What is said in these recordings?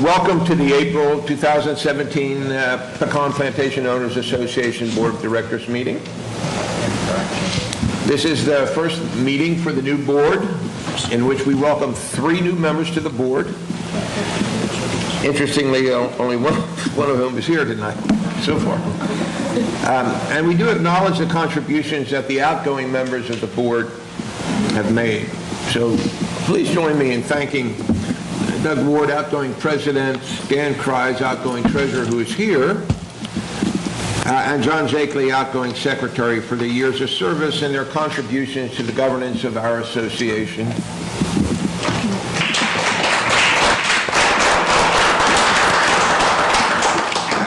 Welcome to the April 2017 Pecan Plantation Owners Association Board of Directors meeting. This is the first meeting for the new board in which we welcome 3 new members to the board. Interestingly, only one of whom is here tonight so far. And we do acknowledge the contributions that the outgoing members of the board have made. So please join me in thanking Doug Ward, outgoing president, Dan Kreis, outgoing treasurer, who is here, and John Zakeley, outgoing secretary, for the years of service and their contributions to the governance of our association.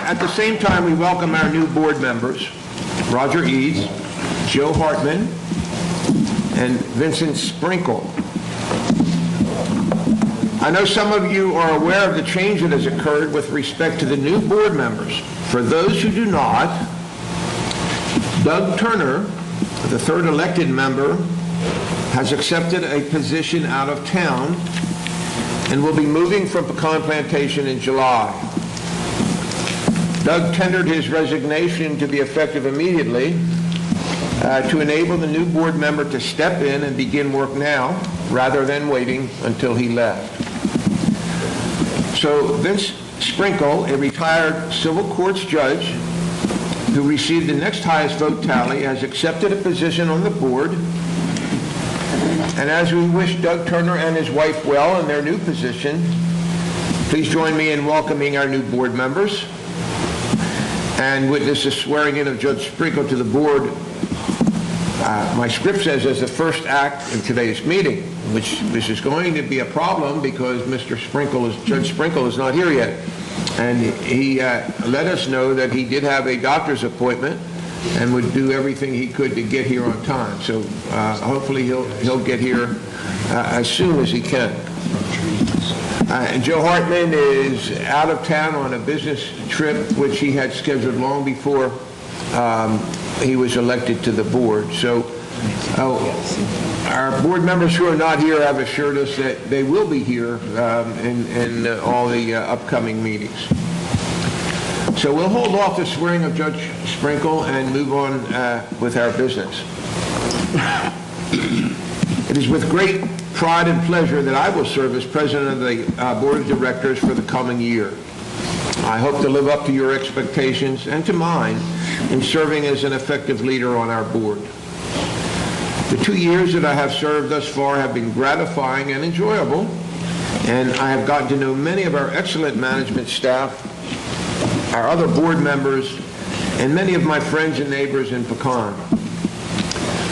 At the same time, we welcome our new board members, Roger Eads, Joe Hartman, and Vincent Sprinkle. I know some of you are aware of the change that has occurred with respect to the new board members. For those who do not, Doug Turner, the 3rd elected member, has accepted a position out of town and will be moving from Pecan Plantation in July. Doug tendered his resignation to be effective immediately to enable the new board member to step in and begin work now rather than waiting until he left. So Vince Sprinkle, a retired civil courts judge who received the next highest vote tally, has accepted a position on the board. And as we wish Doug Turner and his wife well in their new position, please join me in welcoming our new board members and witness the swearing in of Judge Sprinkle to the board. My script says as the first act in today's meeting, which this is going to be a problem because Judge Sprinkle is not here yet. And he let us know that he did have a doctor's appointment and would do everything he could to get here on time. So hopefully he'll get here as soon as he can. And Joe Hartman is out of town on a business trip, which he had scheduled long before he was elected to the board. So our board members who are not here have assured us that they will be here in all the upcoming meetings. So we'll hold off the swearing of Judge Sprinkle and move on with our business. It is with great pride and pleasure that I will serve as president of the board of directors for the coming year. I hope to live up to your expectations and to mine in serving as an effective leader on our board. The 2 years that I have served thus far have been gratifying and enjoyable, and I have gotten to know many of our excellent management staff, our other board members, and many of my friends and neighbors in Pecan.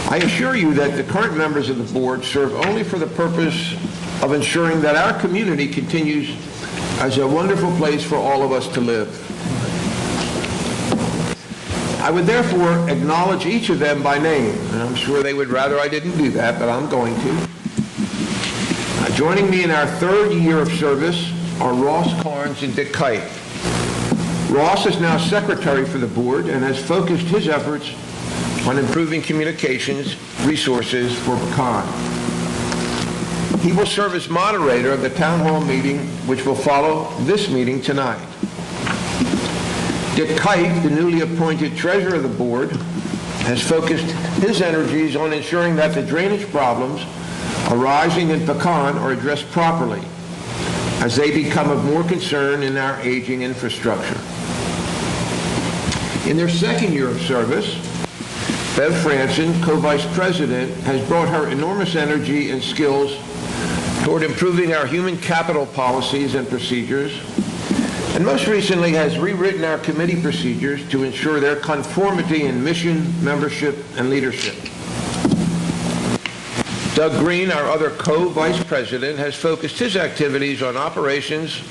I assure you that the current members of the board serve only for the purpose of ensuring that our community continues as a wonderful place for all of us to live. I would therefore acknowledge each of them by name, and I'm sure they would rather I didn't do that, but I'm going to. Joining me in our 3rd year of service are Ross Carnes and Dick Kite. Ross is now secretary for the board and has focused his efforts on improving communications resources for Pecan. He will serve as moderator of the town hall meeting, which will follow this meeting tonight. Dick Kite, the newly appointed treasurer of the board, has focused his energies on ensuring that the drainage problems arising in Pecan are addressed properly as they become of more concern in our aging infrastructure. In their 2nd year of service, Bev Franson, co-vice president, has brought her enormous energy and skills toward improving our human capital policies and procedures, and most recently has rewritten our committee procedures to ensure their conformity in mission, membership, and leadership. Doug Green, our other co-vice president, has focused his activities on operations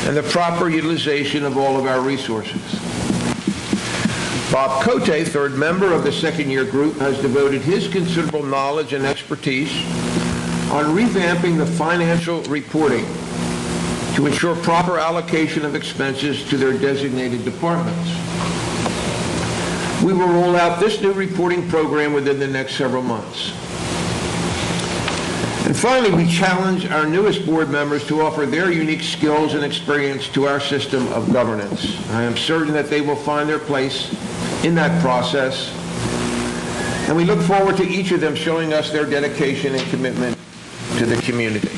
and the proper utilization of all of our resources. Bob Cote, 3rd member of the 2nd year group, has devoted his considerable knowledge and expertise on revamping the financial reporting to ensure proper allocation of expenses to their designated departments. We will roll out this new reporting program within the next several months. And finally, we challenge our newest board members to offer their unique skills and experience to our system of governance. I am certain that they will find their place in that process, and we look forward to each of them showing us their dedication and commitment to the community.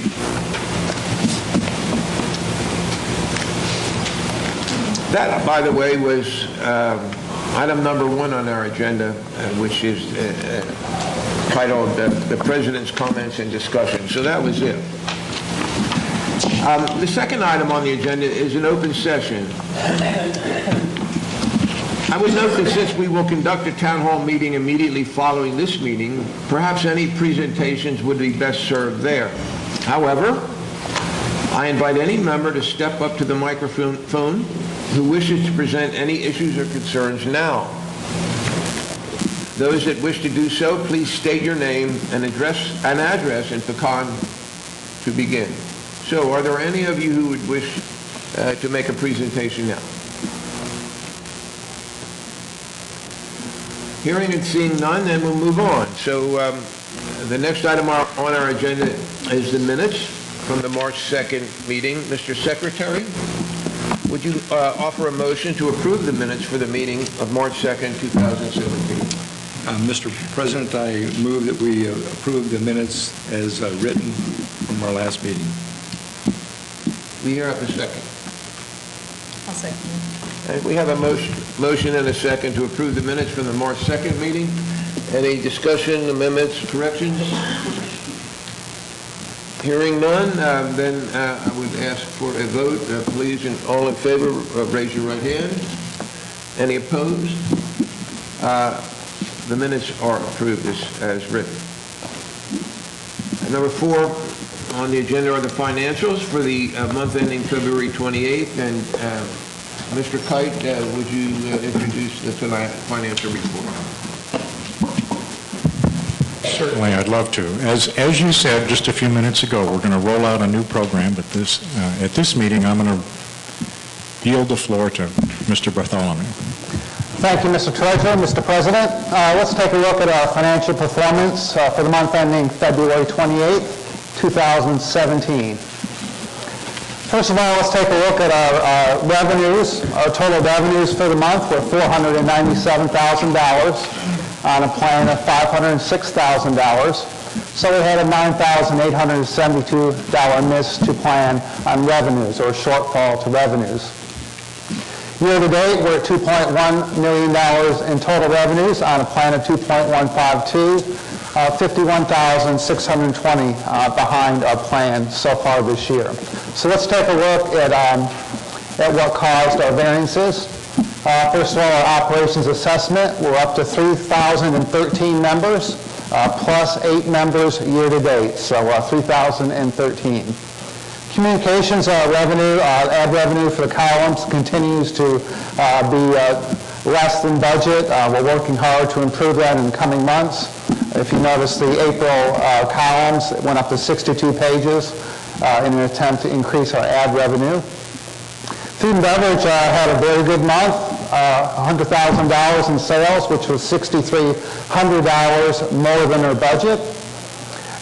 That, by the way, was item number 1 on our agenda, which is titled the President's Comments and Discussion. So that was it. The second item on the agenda is an open session. I would note that since we will conduct a town hall meeting immediately following this meeting, perhaps any presentations would be best served there. However, I invite any member to step up to the microphone who wishes to present any issues or concerns now. Those that wish to do so, please state your name and address and pecan to begin. So, are there any of you who would wish to make a presentation now? Hearing and seeing none, then we'll move on. So, the next item on our agenda is the minutes from the March 2nd meeting. Mr. Secretary, would you offer a motion to approve the minutes for the meeting of March 2nd, 2017? Mr. President, I move that we approve the minutes as written from our last meeting. We hear up a second. I'll second. And we have a motion and a second to approve the minutes from the March 2nd meeting. Any discussion, amendments, corrections? Hearing none, then I would ask for a vote. Please, and all in favor, raise your right hand. Any opposed? The minutes are approved as written. Number 4 on the agenda are the financials for the month ending February 28th. And Mr. Kite, would you introduce the financial report? Certainly, I'd love to. As you said just a few minutes ago, we're going to roll out a new program, but at this meeting, I'm going to yield the floor to Mr. Bartholomew. Thank you, Mr. Treasurer. Mr. President, let's take a look at our financial performance for the month ending February 28, 2017. First of all, let's take a look at our revenues. Our total revenues for the month were $497,000 on a plan of $506,000. So we had a $9,872 miss to plan on revenues, or shortfall to revenues. Year to date, we're at $2.1 million in total revenues on a plan of $2.152, $51,620 behind our plan so far this year. So let's take a look at what caused our variances. First of all, our operations assessment, we're up to 3,013 members, plus 8 members year to date, so 3,013. Communications revenue, ad revenue for the columns continues to be less than budget. We're working hard to improve that in the coming months. If you notice, the April columns went up to 62 pages in an attempt to increase our ad revenue. Food and beverage had a very good month, $100,000 in sales, which was $6,300 more than our budget.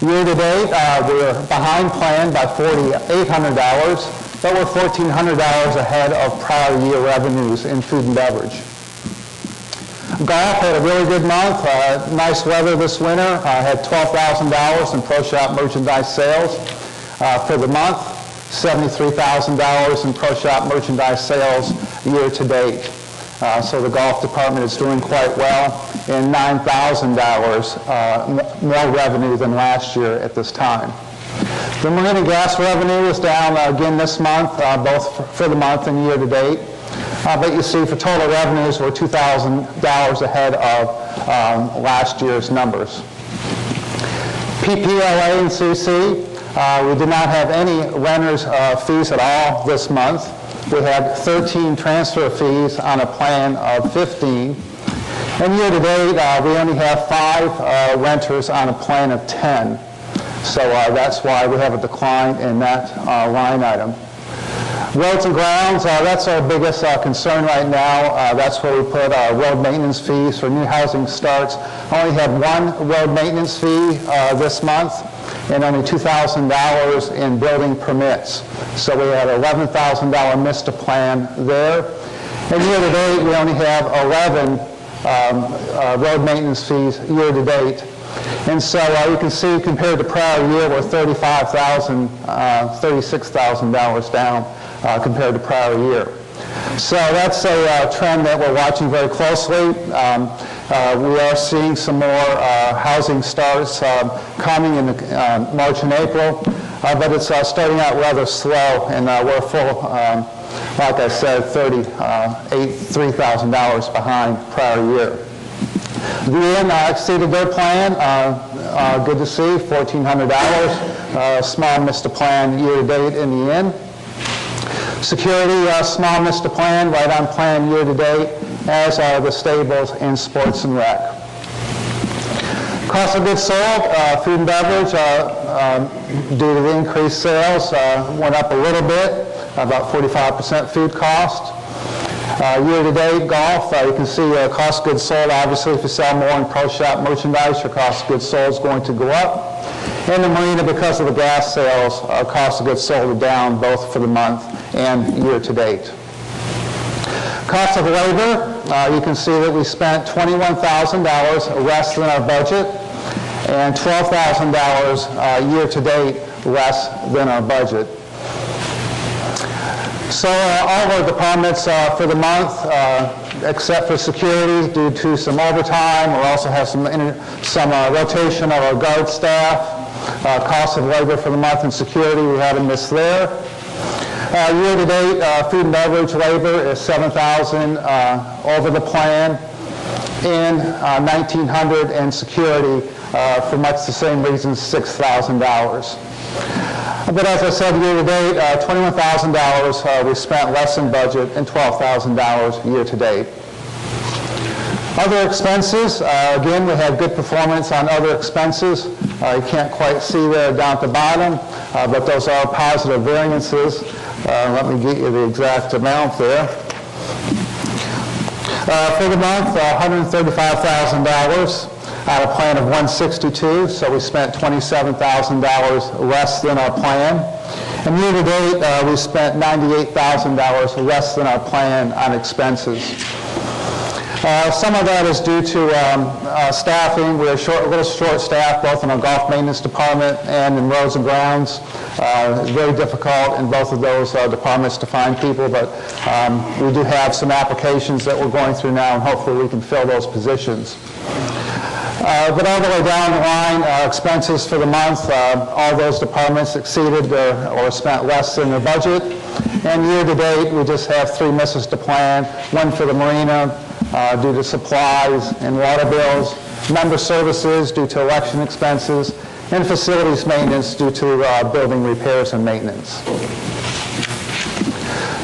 Year to date, we're behind plan by $4,800, but we're $1,400 ahead of prior year revenues in food and beverage. Golf had a really good month. Nice weather this winter. Had $12,000 in pro shop merchandise sales for the month. $73,000 in pro shop merchandise sales year to date. So the golf department is doing quite well, and $9,000 more revenue than last year at this time. The marine and gas revenue is down again this month, both for the month and year to date. But you see, for total revenues, we're $2,000 ahead of last year's numbers. PPLA and CC, we did not have any renters fees at all this month. We had 13 transfer fees on a plan of 15. And year to date, we only have 5 renters on a plan of 10. So that's why we have a decline in that line item. Roads and grounds, that's our biggest concern right now. That's where we put our road maintenance fees for new housing starts. Only had 1 road maintenance fee this month. and only $2,000 in building permits. So we had $11,000 missed to plan there. And year-to-date, we only have 11 road maintenance fees year-to-date. And so you can see, compared to prior year, we're $36,000 down compared to prior year. So that's a trend that we're watching very closely. We are seeing some more housing starts coming in March and April, but it's starting out rather slow, and we're full, like I said, $3,000 behind prior year. The inn exceeded their plan. Good to see, $1,400. Small missed a plan year-to-date in the inn. Security, small missed a plan, right on plan year-to-date, as are the stables and sports and rec. Cost of goods sold, food and beverage, due to the increased sales, went up a little bit, about 45% food cost. Year-to-date, golf, you can see cost of goods sold. Obviously, if you sell more in pro shop merchandise, your cost of goods sold is going to go up. In the marina, because of the gas sales, cost of goods sold are down both for the month and year-to-date. Cost of labor, you can see that we spent $21,000 less than our budget and $12,000 year-to-date less than our budget. So all of our departments for the month, except for security, due to some overtime, we'll also have some rotation of our guard staff. Cost of labor for the month in security, we haven't missed there. Year-to-date, food and beverage labor is $7,000 over the plan, and $1,900 in security for much the same reasons, $6,000. But as I said, year-to-date, $21,000 we spent less than budget, and $12,000 year-to-date. Other expenses, again, we had good performance on other expenses. You can't quite see there down at the bottom, but those are positive variances. Let me get you the exact amount there. For the month, $135,000 out of plan of $162, so we spent $27,000 less than our plan. And year-to-date, we spent $98,000 less than our plan on expenses. Some of that is due to staffing. We're a little short-staffed, both in our golf maintenance department and in roads and grounds. It's very difficult in both of those departments to find people, but we do have some applications that we're going through now, and hopefully we can fill those positions. But all the way down the line, expenses for the month, all those departments exceeded or spent less than their budget. And year-to-date, we just have 3 misses to plan, one for the marina, due to supplies and water bills, member services due to election expenses, and facilities maintenance due to building repairs and maintenance.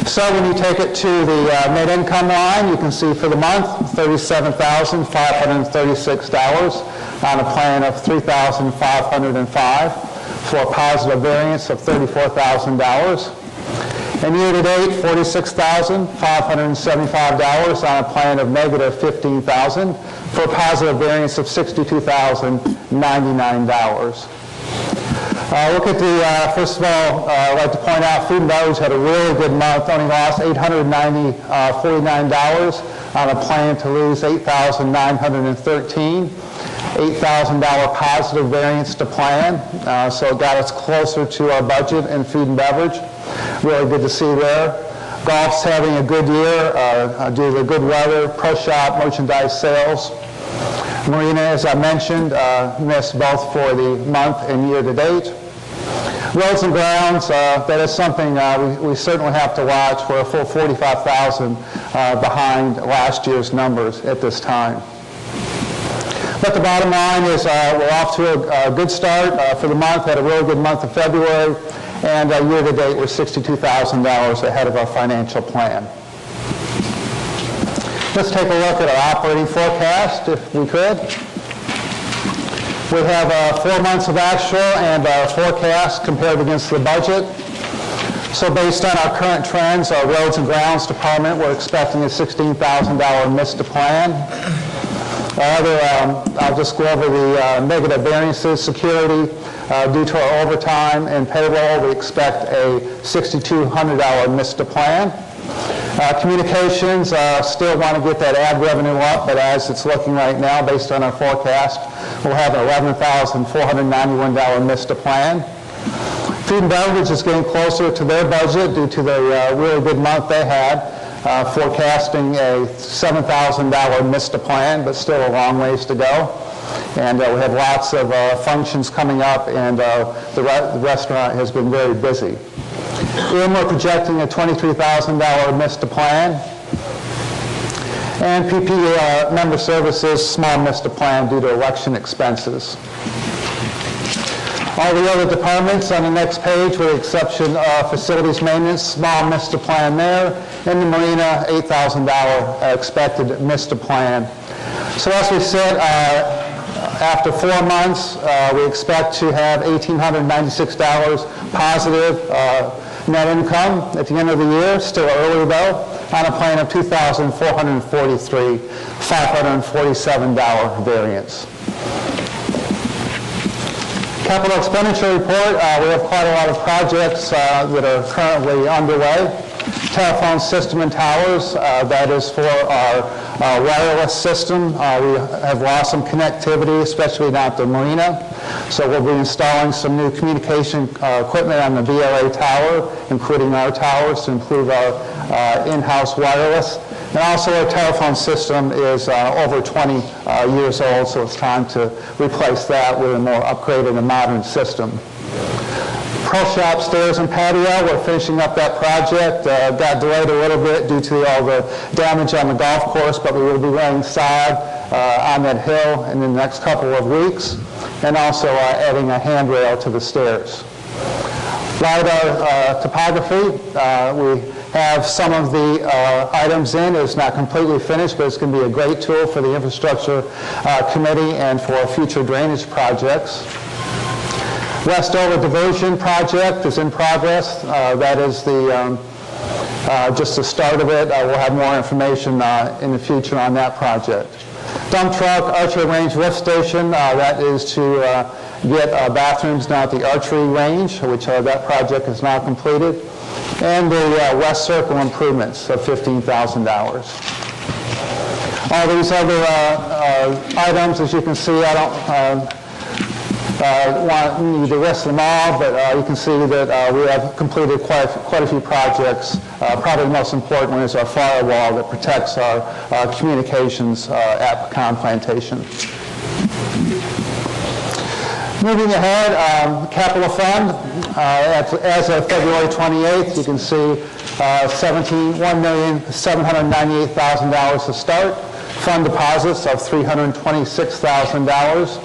So when you take it to the net income line, you can see for the month, $37,536 on a plan of $3,505 for a positive variance of $34,000. And year-to-date, $46,575 on a plan of negative $15,000 for a positive variance of $62,099. Look at the, first of all, I'd like to point out food and beverage had a really good month, only lost $849 on a plan to lose $8,913. $8,000 positive variance to plan, so it got us closer to our budget in food and beverage. Really good to see there. Golf's having a good year due to the good weather, pro shop, merchandise sales. Marina, as I mentioned, missed both for the month and year-to-date. Roads and grounds, that is something we certainly have to watch. We're a full $45,000 behind last year's numbers at this time. But the bottom line is we're off to a good start for the month, had a really good month of February, and year-to-date we're $62,000 ahead of our financial plan. Let's take a look at our operating forecast, if we could. We have 4 months of actual and our forecast compared against the budget. So based on our current trends, our roads and grounds department, we're expecting a $16,000 miss to plan. I'll just go over the negative variances. Security, due to our overtime and payroll, we expect a $6,200 missed to plan. Communications, still want to get that ad revenue up, but as it's looking right now, based on our forecast, we'll have an $11,491 missed to plan. Food and beverage is getting closer to their budget due to the really good month they had, forecasting a $7,000 missed to plan, but still a long ways to go. And we have lots of functions coming up, and the restaurant has been very busy. We're projecting a $23,000 missed to plan. And PP member services, small missed to plan due to election expenses. All the other departments on the next page, with the exception of facilities maintenance, small missed to plan there. In the marina, $8,000 expected missed to plan. So as we said, after 4 months, we expect to have $1,896 positive net income at the end of the year, still early though, on a plan of $2,443, $547 variance. Capital expenditure report, we have quite a lot of projects that are currently underway. Telephone system and towers, that is for our wireless system. We have lost some connectivity, especially down at the marina. So we'll be installing some new communication equipment on the VLA tower, including our towers, to improve our in-house wireless. And also our telephone system is over 20 years old, so it's time to replace that with a more upgraded and modern system. Pro shop stairs and patio, we're finishing up that project. Got delayed a little bit due to all the damage on the golf course, but we will be laying sod on that hill in the next couple of weeks, and also adding a handrail to the stairs. LiDAR topography, we have some of the items in. It's not completely finished, but it's going to be a great tool for the infrastructure committee and for future drainage projects. Westover diversion project is in progress. That is the just the start of it. We'll have more information in the future on that project. Dump truck, archery range lift station, that is to get bathrooms now at the archery range, which that project is now completed. And the West Circle improvements of $15,000. All these other items, as you can see, I don't want you to list them all, but you can see that we have completed quite a few projects. Probably the most important one is our firewall that protects our communications at Pecan Plantation. Moving ahead, capital fund, as of February 28th, you can see $1,798,000 to start, fund deposits of $326,000,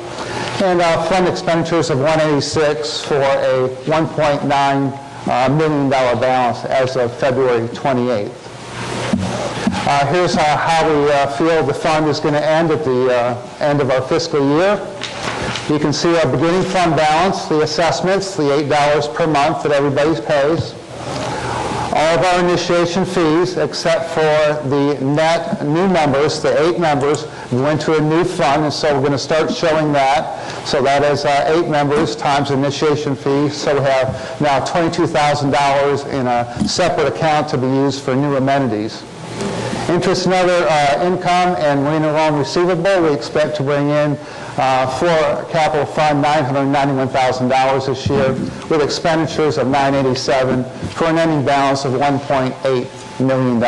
and fund expenditures of $186 for a $1.9 million balance as of February 28th. Here's how we feel the fund is going to end at the end of our fiscal year. You can see our beginning fund balance, the assessments, the $8 per month that everybody pays. All of our initiation fees, except for the net new members, the 8 members, went to a new fund, and so we're going to start showing that. So that is 8 members times initiation fees. So we have now $22,000 in a separate account to be used for new amenities. Interest and other income and marina loan receivable, we expect to bring in for capital fund $991,000 this year, with expenditures of $987,000 for an ending balance of $1.8 million.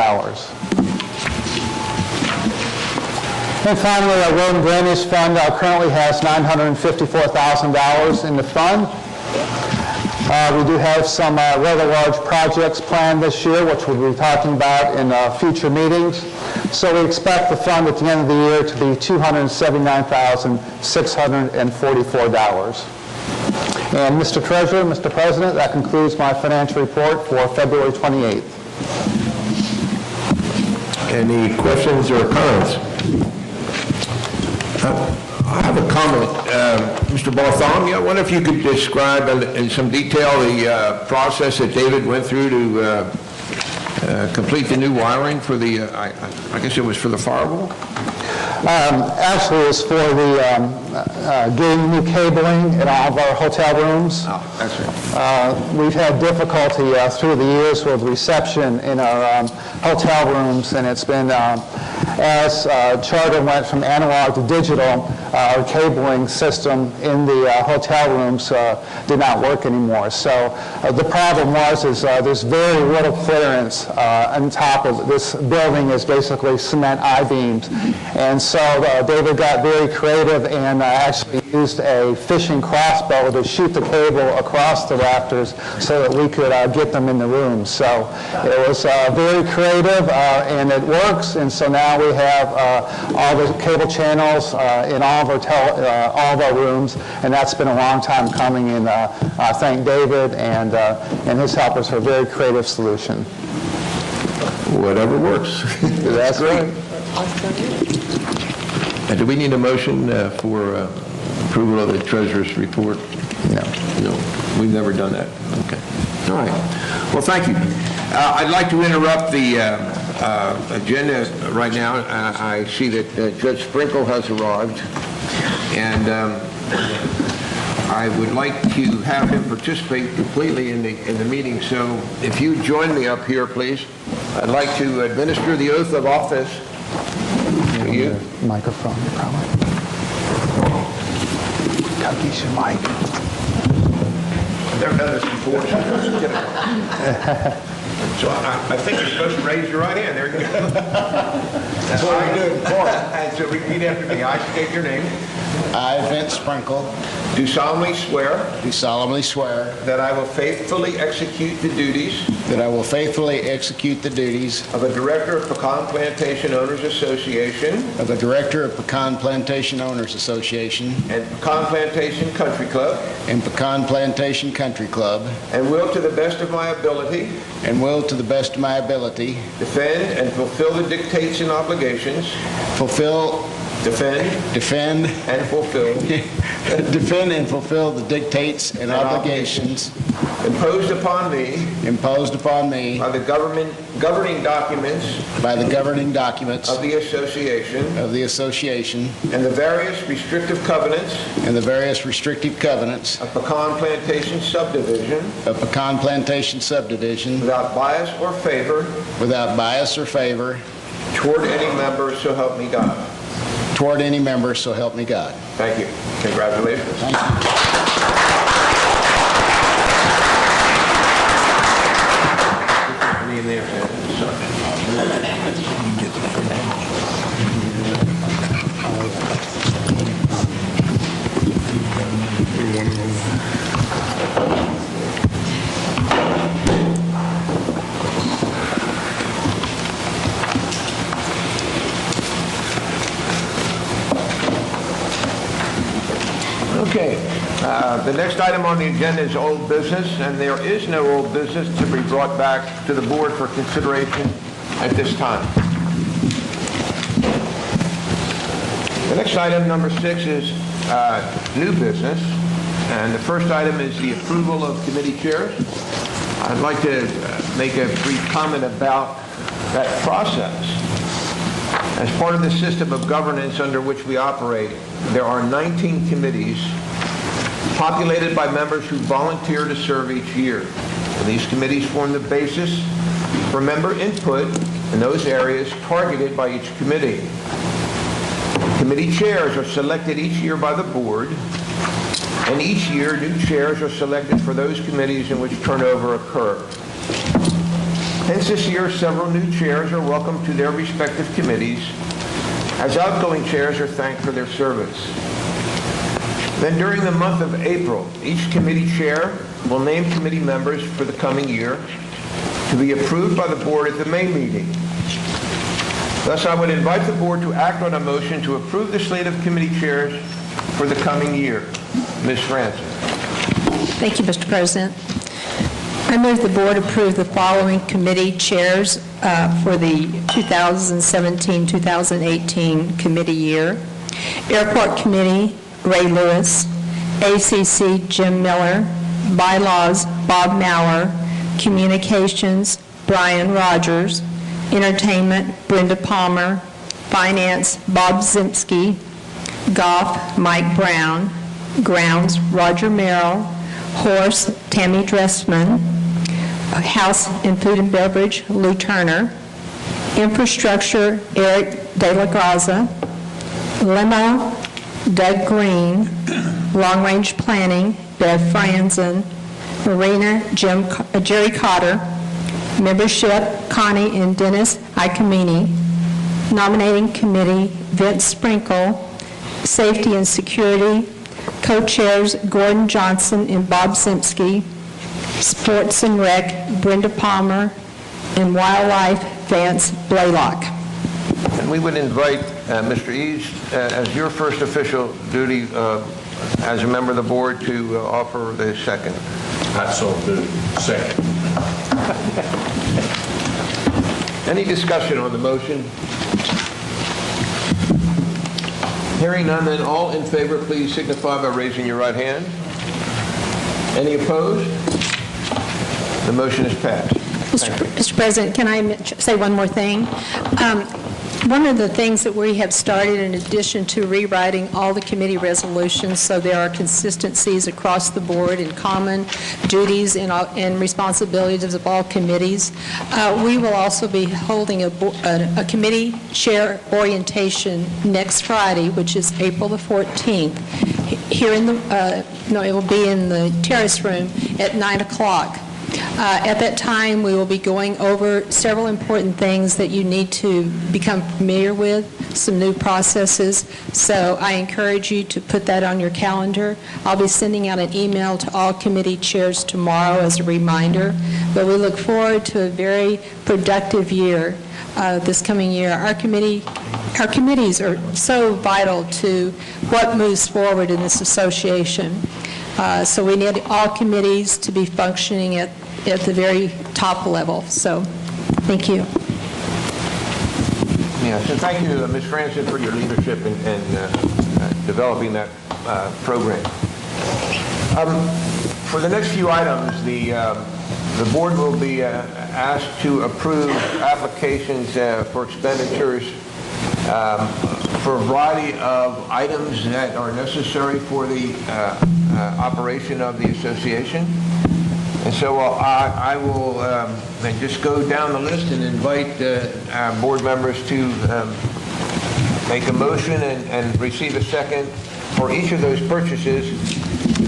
And finally, our road and drainage fund currently has $954,000 in the fund. We do have some rather large projects planned this year, which we'll be talking about in future meetings. So we expect the fund at the end of the year to be $279,644. And Mr. Treasurer, Mr. President, that concludes my financial report for February 28th. Any questions or comments? I have a comment. Mr. Bartholomew, I wonder if you could describe in some detail the process that David went through to complete the new wiring for the, I guess it was for the firewall? Actually, it's for the getting new cabling in all of our hotel rooms. Oh, that's right. We've had difficulty through the years with reception in our hotel rooms, and it's been, as Charter went from analog to digital, our cabling system in the hotel rooms did not work anymore. So the problem is there's very little clearance on top of this building is basically cement I-beams. And so David got very creative and actually used a fishing crossbow to shoot the cable across the rafters so that we could get them in the room. So it was very creative and it works. And so now we have all the cable channels in all of our rooms, and that's been a long time coming. And I thank David and his helpers for a very creative solution. Whatever works. That's right. And do we need a motion for approval of the treasurer's report? No. No, we've never done that. Okay. All right. Well, thank you. I'd like to interrupt the agenda right now. I see that Judge Sprinkle has arrived, and I would like to have him participate completely in the meeting. So if you join me up here, please. I'd like to administer the oath of office to you. Microphone, probably. Use your mic. I've never done this before, so I'm just kidding. So I think you're supposed to raise your right hand. There you go. That's what I do in court. And so repeat after me. I state your name. I, Vince Sprinkle, Do solemnly swear do solemnly swear that I will faithfully execute the duties that I will faithfully execute the duties of a Director of Pecan Plantation Owners Association of the Director of Pecan Plantation Owners Association and Pecan Plantation Country Club, and Pecan Plantation Country Club, and will to the best of my ability and will, to the best of my ability, defend and fulfill the dictates and obligations, defend and fulfill defend and fulfill the dictates and obligations imposed upon me by the governing documents of the association and the various restrictive covenants of Pecan Plantation subdivision without bias or favor toward any member, so help me God. Thank you. Congratulations. Thank you. Okay. The next item on the agenda is old business, and there is no old business to be brought back to the board for consideration at this time. The next item, number 6, is new business, and the first item is the approval of committee chairs. I'd like to make a brief comment about that process. As part of the system of governance under which we operate, there are 19 committees populated by members who volunteer to serve each year. And these committees form the basis for member input in those areas targeted by each committee. Committee chairs are selected each year by the board, and each year new chairs are selected for those committees in which turnover occurs. Hence this year, several new chairs are welcomed to their respective committees, as outgoing chairs are thanked for their service. Then during the month of April, each committee chair will name committee members for the coming year to be approved by the board at the May meeting. Thus, I would invite the board to act on a motion to approve the slate of committee chairs for the coming year. Ms. Francis. Thank you, Mr. President. I move the board approve the following committee chairs for the 2017-2018 committee year. Airport Committee, Ray Lewis. ACC, Jim Miller. Bylaws, Bob Maurer. Communications, Brian Rogers. Entertainment, Brenda Palmer. Finance, Bob Zimsky. Golf, Mike Brown. Grounds, Roger Merrill. Horse, Tammy Dressman. House and Food and Beverage, Lou Turner. Infrastructure, Eric De La Graza. Limo, Doug Green. Long Range Planning, Bev Franzen. Marina, Jerry Cotter. Membership, Connie and Dennis Icamini. Nominating Committee, Vince Sprinkle. Safety and Security, co-chairs Gordon Johnson and Bob Zimsky. Sports and Rec, Brenda Palmer. And Wildlife, Vance Blaylock. And we would invite Mr. Eads, as your first official duty as a member of the board, to offer the second. I so do. Second. Any discussion on the motion? Hearing none, then all in favor, please signify by raising your right hand. Any opposed? The motion is passed. Mr. President, can I say one more thing? One of the things that we have started, in addition to rewriting all the committee resolutions so there are consistencies across the board and common duties and responsibilities of all committees, we will also be holding a committee chair orientation next Friday, which is April the 14th, here in the, it will be in the terrace room at 9 o'clock. At that time, we will be going over several important things that you need to become familiar with, some new processes. So I encourage you to put that on your calendar. I'll be sending out an email to all committee chairs tomorrow as a reminder. But we look forward to a very productive year this coming year. Our committees are so vital to what moves forward in this association. So we need all committees to be functioning at the very top level. So, thank you. Yes, and thank you, Ms. Franzen, for your leadership in developing that program. For the next few items, the board will be asked to approve applications for expenditures for a variety of items that are necessary for the operation of the association. And so I will just go down the list and invite our board members to make a motion and receive a second for each of those purchases,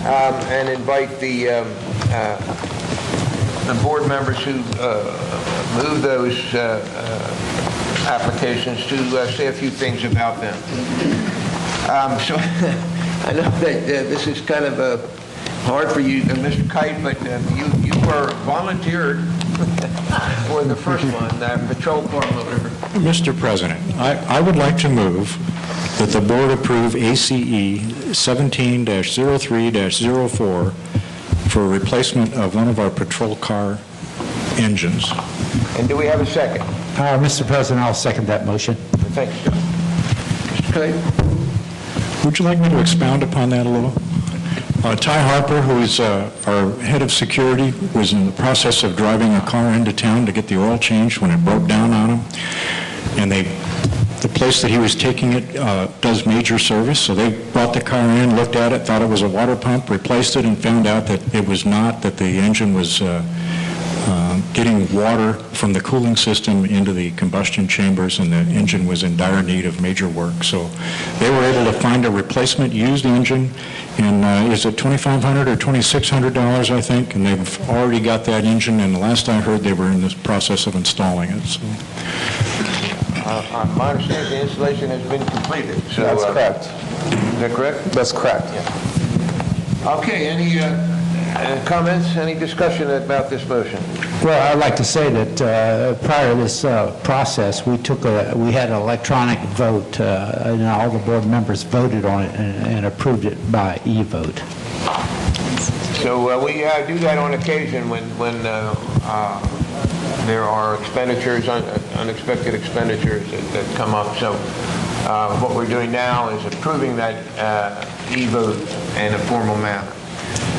and invite the board members who move those applications to say a few things about them. So I know that this is kind of hard for you, Mr. Kite, but you were volunteered for the first one, patrol car motor. Mr. President, I would like to move that the board approve ACE 17-03-04 for replacement of one of our patrol car engines. And do we have a second? Mr. President, I'll second that motion. Thank you, John. Mr. Kite? Would you like me to expound upon that a little? Ty Harper, who is our head of security, was in the process of driving a car into town to get the oil changed when it broke down on him. And the place that he was taking it does major service, so they brought the car in, looked at it, thought it was a water pump, replaced it, and found out that it was not, that the engine was getting water from the cooling system into the combustion chambers, and the engine was in dire need of major work. So they were able to find a replacement used engine, and is it $2,500 or $2,600, I think, and they've already got that engine, and the last I heard they were in the process of installing it. So. My understanding, the installation has been completed. So, That's correct. Is that correct? That's correct. Yeah. Okay, any comments, any discussion about this motion? Well, I'd like to say that prior to this process, we had an electronic vote, and all the board members voted on it and approved it by e-vote. So we do that on occasion when there are expenditures, unexpected expenditures that come up. So what we're doing now is approving that e-vote in a formal manner.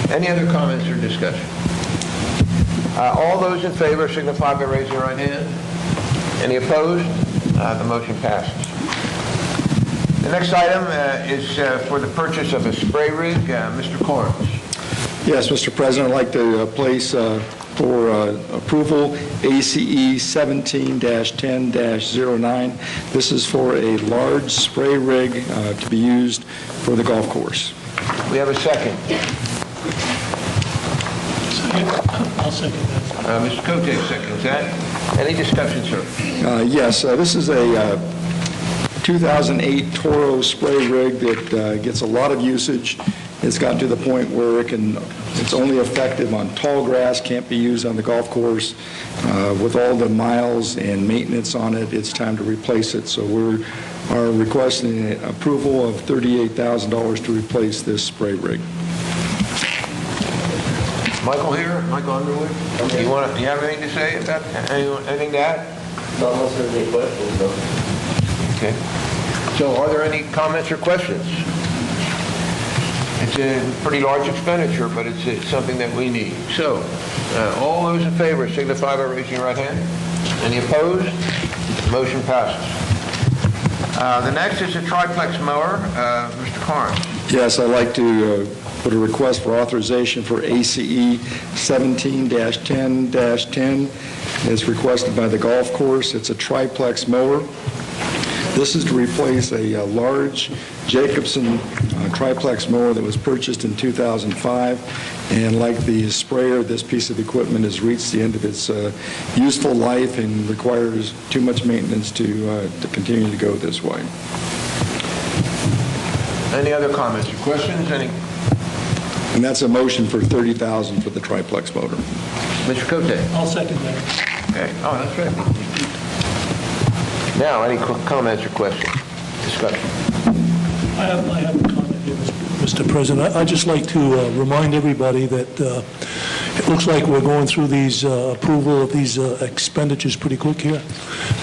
Any other comments or discussion? All those in favor signify by raising your right hand. Any opposed? The motion passes. The next item is for the purchase of a spray rig. Mr. Corns. Yes, Mr. President, I'd like to place for approval ACE 17-10-09. This is for a large spray rig to be used for the golf course. We have a second. I'll second that. Mr. Cote seconds that. Any discussion, sir? Yes, this is a 2008 Toro spray rig that gets a lot of usage. It's gotten to the point where it's only effective on tall grass, can't be used on the golf course. With all the miles and maintenance on it, it's time to replace it. So we are requesting approval of $38,000 to replace this spray rig. Michael here, Michael Underwood. You have anything to say about anything to add? No, unless there's any questions, no. Okay. So are there any comments or questions? It's a pretty large expenditure, but it's something that we need. So, all those in favor signify by raising your right hand. Any opposed? Motion passes. The next is a triplex mower. Mr. Carnes. Yes, I'd like to put a request for authorization for ACE 17-10-10 as requested by the golf course. It's a triplex mower. This is to replace a large Jacobson triplex mower that was purchased in 2005, and like the sprayer, this piece of equipment has reached the end of its useful life and requires too much maintenance to continue to go this way. Any other comments or questions? And that's a motion for $30,000 for the triplex motor. Mr. Cote. I'll second that. Okay. Oh, that's right. Now, any comments or questions? Discussion. I have a comment here, Mr. President. I'd just like to remind everybody that it looks like we're going through these approval of these expenditures pretty quick here,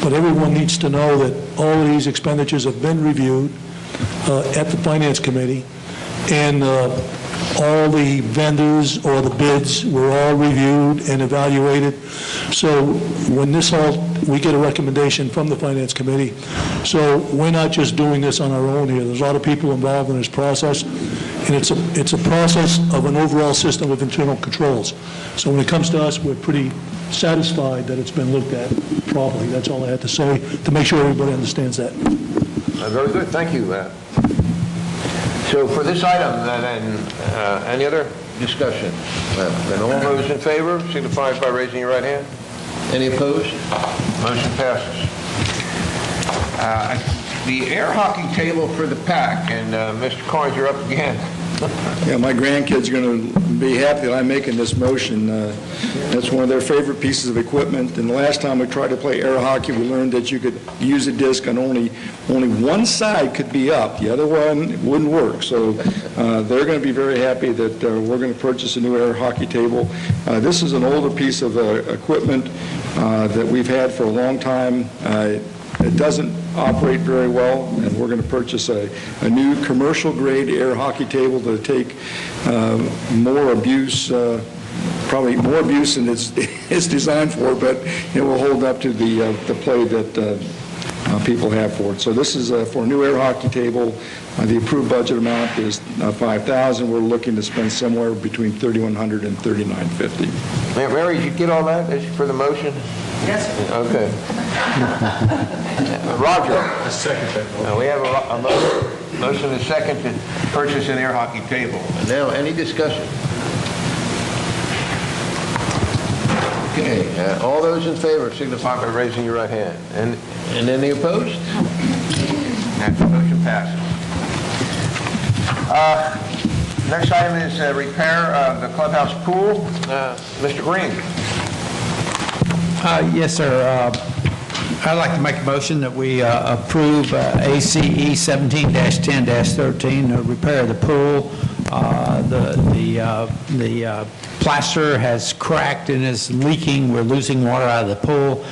but everyone needs to know that all of these expenditures have been reviewed at the Finance Committee, and all the vendors or the bids were all reviewed and evaluated. So when we get a recommendation from the Finance Committee. So we're not just doing this on our own here. There's a lot of people involved in this process, and it's a process of an overall system of internal controls. So when it comes to us, we're pretty satisfied that it's been looked at properly. That's all I had to say, to make sure everybody understands that. Very good. Thank you. So for this item, then, any other discussion? Then all those in favor signify by raising your right hand. Any opposed? Motion passes. The air hockey table for the PAC, and Mr. Carnes, you're up again. Yeah, my grandkids are going to be happy that I'm making this motion. That's one of their favorite pieces of equipment. And the last time we tried to play air hockey, we learned that you could use a disc and only one side could be up. The other one wouldn't work. So they're going to be very happy that we're going to purchase a new air hockey table. This is an older piece of equipment that we've had for a long time. It doesn't operate very well, and we're going to purchase a new commercial-grade air hockey table to take more abuse, probably more abuse than it's designed for, but it will hold up to the play that people have for it. So this is for a new air hockey table. The approved budget amount is $5,000. We're looking to spend somewhere between $3,100 and $3,950. Mary, did you get all that for the motion? Yes. Okay. Roger. A second. We have a motion and a second to purchase an air hockey table. And now, any discussion? Okay. All those in favor signify by raising your right hand. And any opposed? That motion passes. Next item is repair of the clubhouse pool. Mr. Green. Yes, sir. I'd like to make a motion that we approve ACE 17-10-13, repair of the pool. The plaster has cracked and is leaking. We're losing water out of the pool.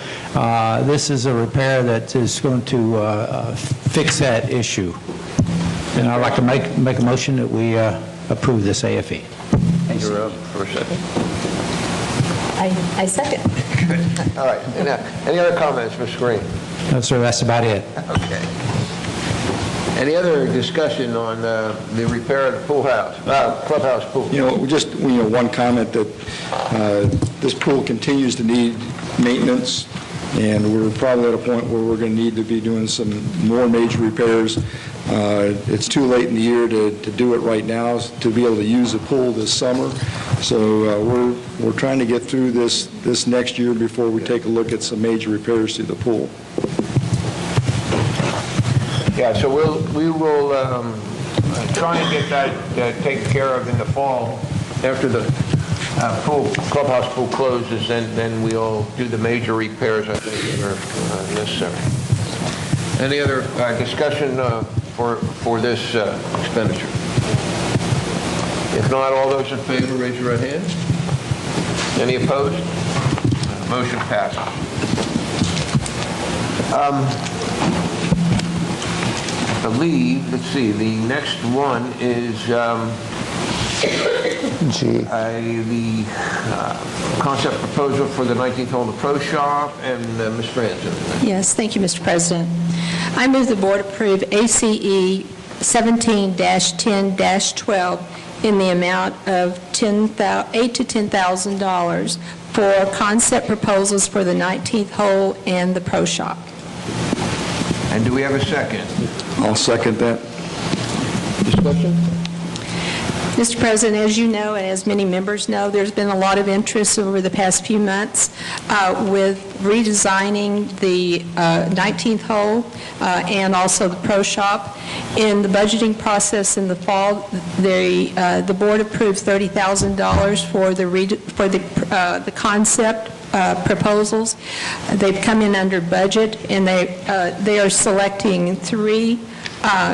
This is a repair that is going to fix that issue. And I'd like to make a motion that we approve this AFE. You're up for a second. I second. All right. Any other comments, Mr. Green? No, sir, that's about it. Okay. Any other discussion on the repair of the pool house, clubhouse pool? Just one comment that this pool continues to need maintenance, and we're probably at a point where we're going to need to be doing some more major repairs. It's too late in the year to do it right now, to be able to use the pool this summer. So we're trying to get through this next year before we take a look at some major repairs to the pool. Yeah, so we will try and get that taken care of in the fall after the clubhouse pool closes, and then we'll do the major repairs I think that are necessary. Any other discussion for this expenditure? If not, all those in favor, raise your right hand. Any opposed? Motion passes. I believe, let's see, the next one is the concept proposal for the 19th hole of the Pro Shop, and Ms. Franson. Yes, thank you, Mr. President. I move the board approve ACE 17-10-12 in the amount of $8,000 to $10,000 for concept proposals for the 19th hole and the Pro Shop. And do we have a second? I'll second that. Discussion? Mr. President, as you know, and as many members know, there's been a lot of interest over the past few months with redesigning the 19th hole and also the Pro Shop. In the budgeting process in the fall, the board approved $30,000 for the concept proposals. They've come in under budget, and they are selecting three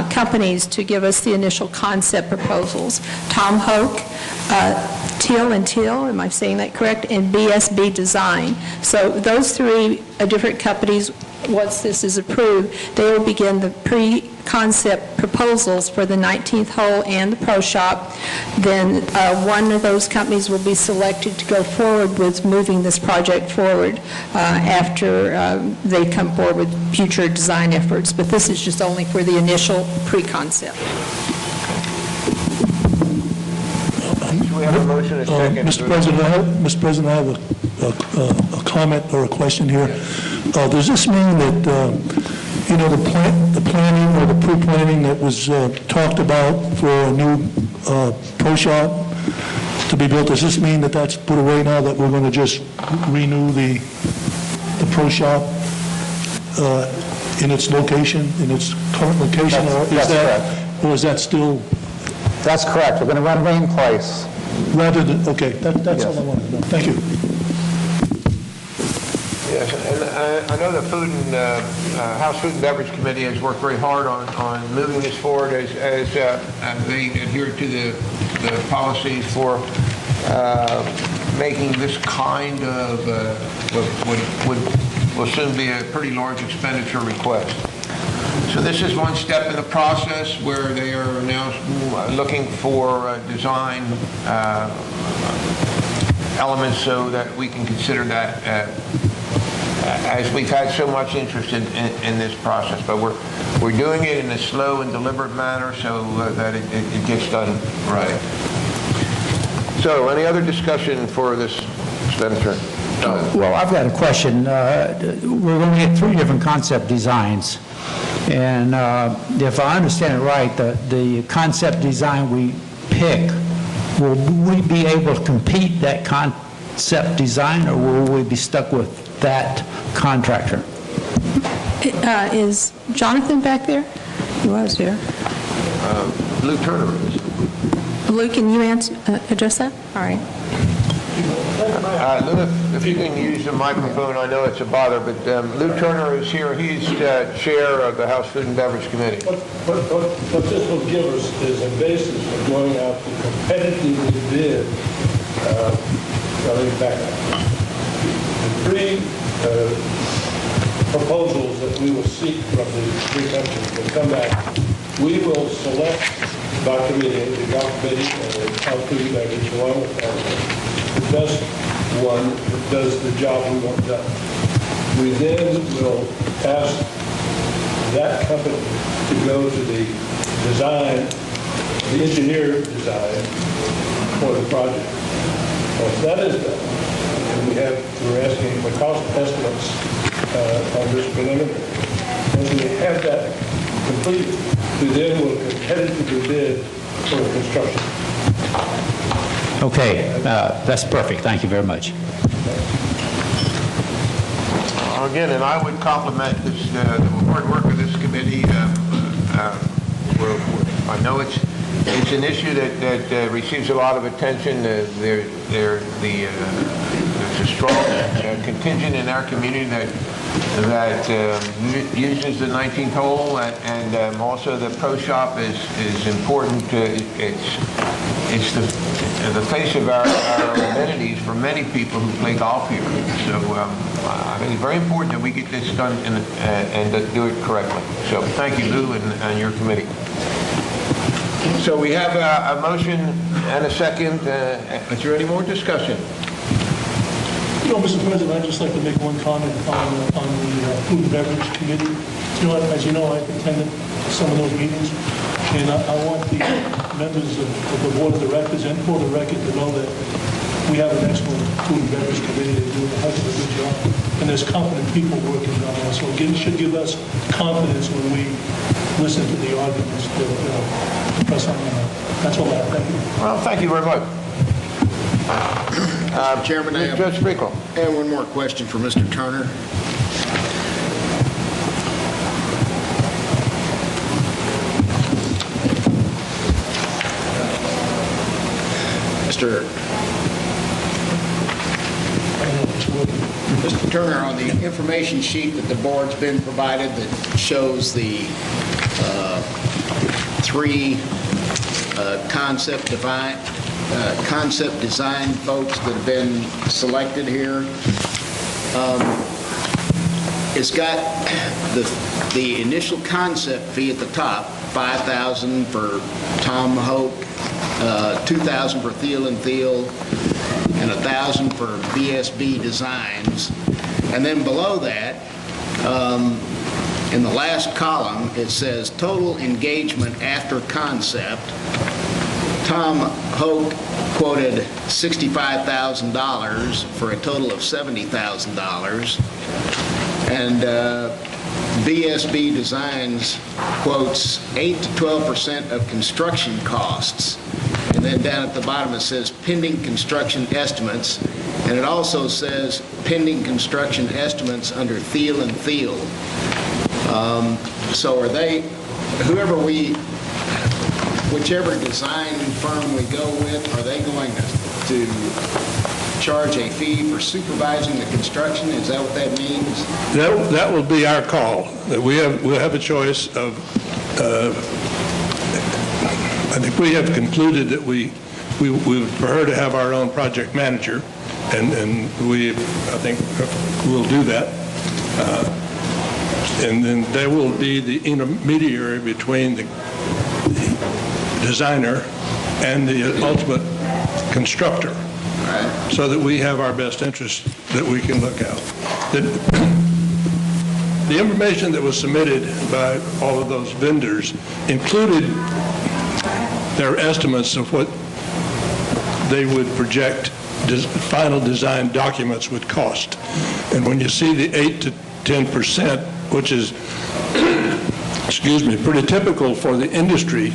companies to give us the initial concept proposals: Tom Hoke, Teal & Teal, am I saying that correct, and BSB Design. So those three different companies, once this is approved, they will begin the pre-concept proposals for the 19th hole and the Pro Shop. Then one of those companies will be selected to go forward with moving this project forward after they come forward with future design efforts. But this is just only for the initial pre-concept. We have a motion and a second. Mr. President, I have a comment or a question here. Does this mean that, the planning or the pre-planning that was talked about for a new Pro Shop to be built, does this mean that that's put away now, that we're going to just renew the Pro Shop in its location, in its current location? Or is that still? That's correct. We're going to remain in place. Rather than, okay, that's all I wanted to know. Thank you. Yes, and I know the House Food and Beverage Committee has worked very hard on moving this forward as they adhere to the policies for making this kind of what will soon be a pretty large expenditure request. So this is one step in the process where they are now looking for design elements so that we can consider that as we've had so much interest in this process. But we're doing it in a slow and deliberate manner so that it gets done right. So any other discussion for this expenditure? Well, I've got a question. We're going to get three different concept designs. And if I understand it right, the concept design we pick, will we be able to compete that concept design, or will we be stuck with that contractor? Is Jonathan back there? He was here. Luke Turner is. Luke, can you address that? All right. Luke, if you can use the microphone, I know it's a bother, but Luke Turner is here. He's chair of the House Food and Beverage Committee. What this will give us is a basis for going out to competitively bid. The three proposals that we will seek from the three countries will come back. We will select by committee, the golf committee and the House Food and Beverage, along with that, the best one that does the job we want done. We then will ask that company to go to the design, the engineer design for the project. Once that is done, and we're asking for cost estimates on this preliminary. Once we have that completed, we then will competitively bid for the construction. Okay, that's perfect. Thank you very much. Again, and I would compliment this, the hard work of this committee. I know it's an issue that receives a lot of attention. There's a strong contingent in our community that uses the 19th hole, and also the pro shop is important. It's the face of our amenities for many people who play golf here. So I think it's very important that we get this done and do it correctly. So thank you, Lou, and your committee. So we have a motion and a second. Is there any more discussion? You know, Mr. President, I'd just like to make one comment on the Food and Beverage Committee. You know, as you know, I've attended some of those meetings, and I want the members of the Board of Directors and for the record to know that we have an excellent Food and Beverage Committee. They do a heck of a good job, and there's competent people working on it. So it should give us confidence when we listen to the arguments that press on that. That's all I have. Thank you. Well, thank you very much. Mr. Chairman, I have Judge Sprinkle. one more question for Mr. Turner. Mr. Turner, on the information sheet that the board's been provided that shows the three concept design folks that have been selected here, it's got the initial concept fee at the top, $5,000 for Tom Hoke, $2,000 for Thiel and Thiel, and $1,000 for BSB Designs. And then below that, in the last column, it says total engagement after concept. Tom Hoke quoted $65,000 for a total of $70,000. And BSB Designs quotes 8 to 12% of construction costs. And then down at the bottom it says pending construction estimates. And it also says pending construction estimates under Thiel and Thiel. So are they, whichever design firm we go with, are they going to charge a fee for supervising the construction? Is that what that means? That will be our call. We'll have a choice of, I think we have concluded that we would prefer to have our own project manager, and I think we'll do that. And then they will be the intermediary between the designer and the ultimate constructor, so that we have our best interest that we can look at. The information that was submitted by all of those vendors included their estimates of what they would project final design documents would cost. And when you see the 8 to 10%, which is, excuse me, pretty typical for the industry,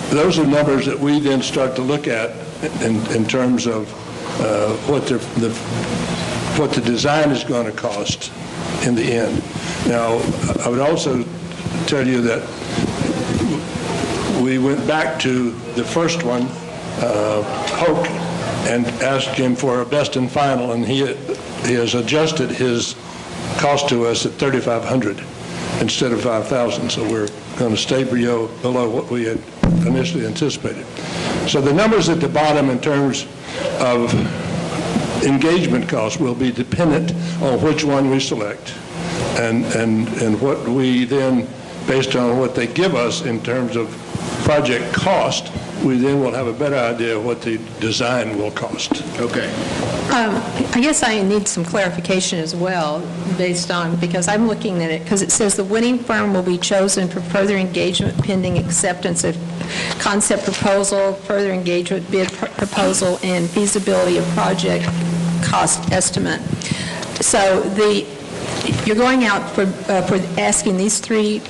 those are numbers that we then start to look at in terms of what the design is going to cost in the end. Now, I would also tell you that we went back to the first one, Hoke, and asked him for a best and final, and he has adjusted his cost to us at $3,500 instead of $5,000. So we're going to stay below what we had initially anticipated. So the numbers at the bottom in terms of engagement costs will be dependent on which one we select, and what we then, based on what they give us in terms of project cost, we then will have a better idea of what the design will cost. Okay. I guess I need some clarification as well, based on, because I'm looking at it, because it says the winning firm will be chosen for further engagement pending acceptance of concept proposal, further engagement bid proposal, and feasibility of project cost estimate. So you're going out for asking these three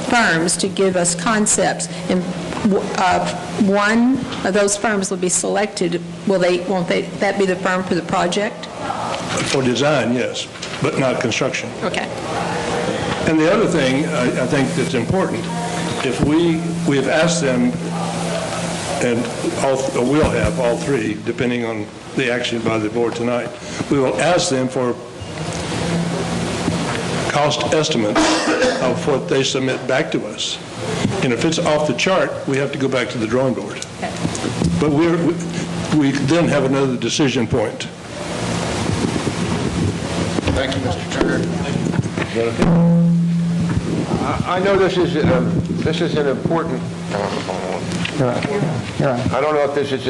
firms to give us concepts, and one of those firms will be selected. Won't that be the firm for the project? For design, yes, but not construction. Okay. And the other thing I think that's important, if we have asked them, and we'll have all three, depending on the action by the board tonight, we will ask them for cost estimates of what they submit back to us. And if it's off the chart, we have to go back to the drawing board. Okay. But we then have another decision point. Thank you, Mr. Turner. I know this is an important, I don't know if this is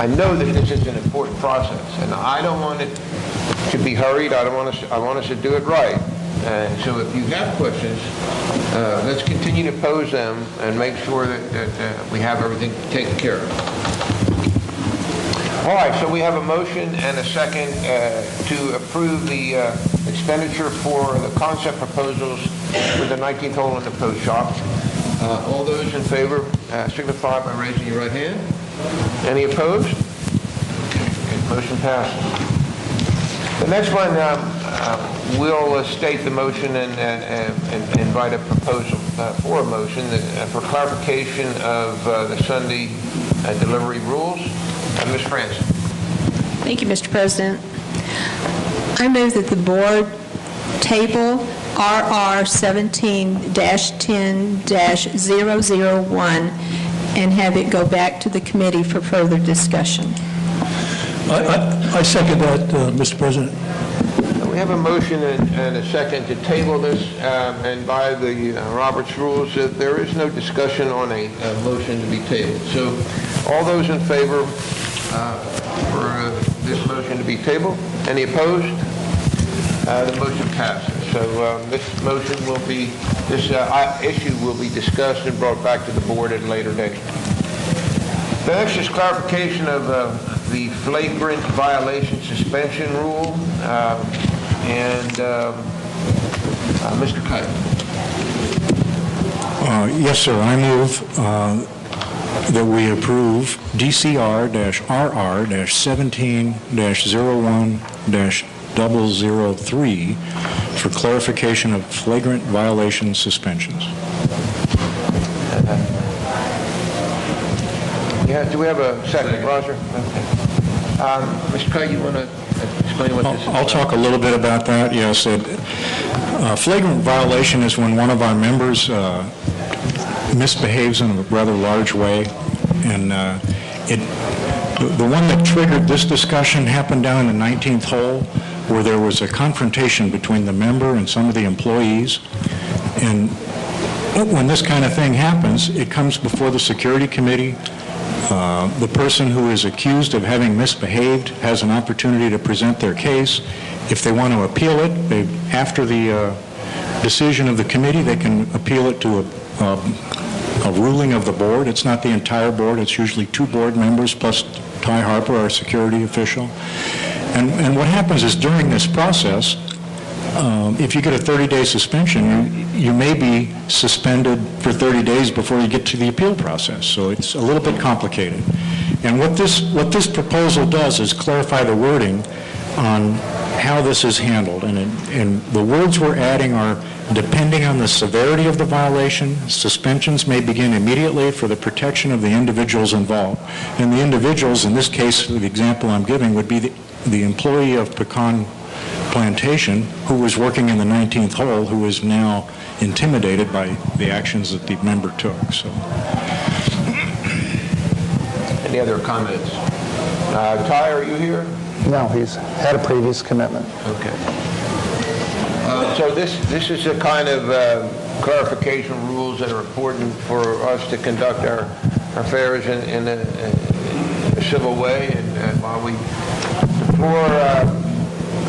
I know that this is an important process, and I don't want it to be hurried. I want us to do it right. And so if you have questions, let's continue to pose them and make sure that we have everything taken care of. All right, so we have a motion and a second to approve the expenditure for the concept proposals for the 19th hole in the post shop. All those in favor signify by raising your right hand. Any opposed? Okay, motion passes. The next one, we'll state the motion and invite a proposal for a motion for clarification of the Sunday delivery rules. Ms. Franson. Thank you, Mr. President. I move that the board table RR 17-10-001 and have it go back to the committee for further discussion. I second that, Mr. President. We have a motion and a second to table this, and by the Roberts rules, there is no discussion on a motion to be tabled. So all those in favor for this motion to be tabled? Any opposed? The motion passes. So this motion will be, this issue will be discussed and brought back to the board at a later date. The next is clarification of the flagrant violation suspension rule. Mr. Kite. Yes, sir. I move that we approve DCR-RR-17-01-003 for clarification of flagrant violation suspensions. Do we have a second, Roger? Okay. Mr. Kite, you want to explain what this is? I'll talk a little bit about that. Yes, flagrant violation is when one of our members misbehaves in a rather large way, and the one that triggered this discussion happened down in the 19th hole, where there was a confrontation between the member and some of the employees. And when this kind of thing happens, it comes before the security committee. The person who is accused of having misbehaved has an opportunity to present their case. If they want to appeal it, after the decision of the committee, they can appeal it to a ruling of the board. It's not the entire board. It's usually 2 board members plus Ty Harper, our security official. And what happens is during this process, if you get a 30-day suspension, you may be suspended for 30 days before you get to the appeal process. So it's a little bit complicated. And what this proposal does is clarify the wording on how this is handled. And the words we're adding are, depending on the severity of the violation, suspensions may begin immediately for the protection of the individuals involved. And the individuals, in this case, the example I'm giving, would be the employee of Pecan Plantation who was working in the 19th hole, who is now intimidated by the actions that the member took. So, any other comments? Ty, are you here? No, he's had a previous commitment. Okay. So this is a kind of clarification rules that are important for us to conduct our affairs in a civil way, and while we deplore